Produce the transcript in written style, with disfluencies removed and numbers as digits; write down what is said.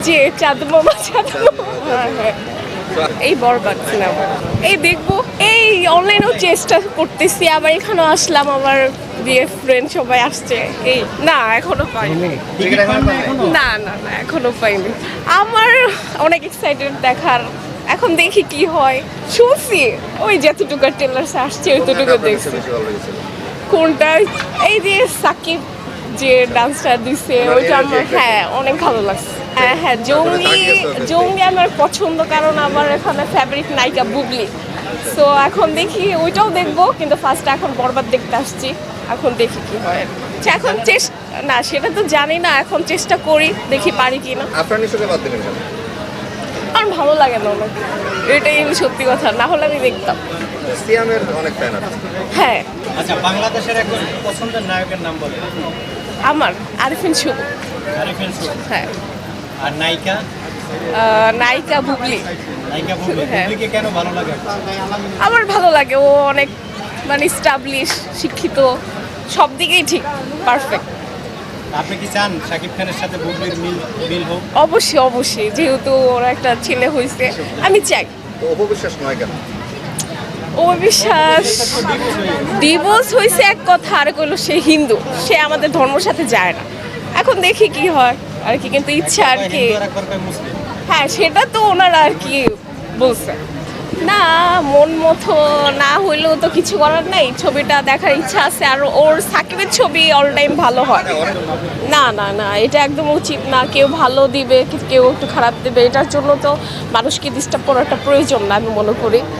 যে চাঁদ মামা হ্যাঁ এই বরবাদ সিনেমা এই দেখবো এই অনলাইনেও চেষ্টা করতেছি আবার এখানেও আসলাম আমার বিয়ে ফ্রেন্ড সবাই আসছে এই না এখনো পাইনি না না না এখনো পাইনি আমার অনেক এক্সাইটেড দেখার এখন দেখি কি হয় শুনছি ওই যতটুকু টেলার্স আসছে ওইটুকু দেখছি কোনটা এই যে সাকিব যে ডান্সটা দিছে ওইটা আমার হ্যাঁ অনেক ভালো লাগছে হ্যাঁ হ্যাঁ জঙ্গি আমার পছন্দ কারণ আমার এখানে ফেভারিট নায়িকা বুবলি সো এখন দেখি ওইটাও দেখবো কিন্তু ফার্স্ট এখন বরবাদ দেখতে আসছি এখন দেখি কি হয় এখন চেষ্টা না সেটা তো জানি না এখন চেষ্টা করি দেখি পারি কি না আমার ভালো লাগে না অনেক এটাই সত্যি কথা না হলে আমি দেখতাম সিয়ামের অনেক ফ্যান আছে হ্যাঁ আচ্ছা বাংলাদেশের একজন পছন্দের নায়কের নাম বলে আমার আরিফিন শুভ আরিফিন শুভ হ্যাঁ আর নায়িকা নায়িকা বুবলি নায়িকা বুবলি হ্যাঁ। বুবলিকে কেন ভালো লাগে আমার ভালো লাগে ও অনেক মানে স্টাবলিশ শিক্ষিত সব দিকেই ঠিক পারফেক্ট আপনি কি চান শাকিব খানের সাথে বুবলির মিল হোক অবশ্যই অবশ্যই যেহেতু ওরা একটা ছেলে হয়েছে আমি চাই তো অপবিশ্বাস নয় কেন ও বিশ্বাস ডিভোর্স হয়েছে এক কথা আর কইলো সে হিন্দু সে আমাদের ধর্মের সাথে যায় না এখন দেখি কি হয় আর কি কিন্তু ইচ্ছা আর কি হিন্দু আর একবার কয় মুসলিম হ্যাঁ সেটা তো ওনারা আর কি বলছে না মন মতো না হইলেও তো কিছু করার নাই ছবিটা দেখার ইচ্ছা আছে আর ওর সাকিবের ছবি অল টাইম ভালো হয় না না না এটা একদম উচিত না কেউ ভালো দিবে কেউ একটু খারাপ দেবে এটার জন্য তো মানুষকে ডিস্টার্ব করাটা প্রয়োজন না আমি মনে করি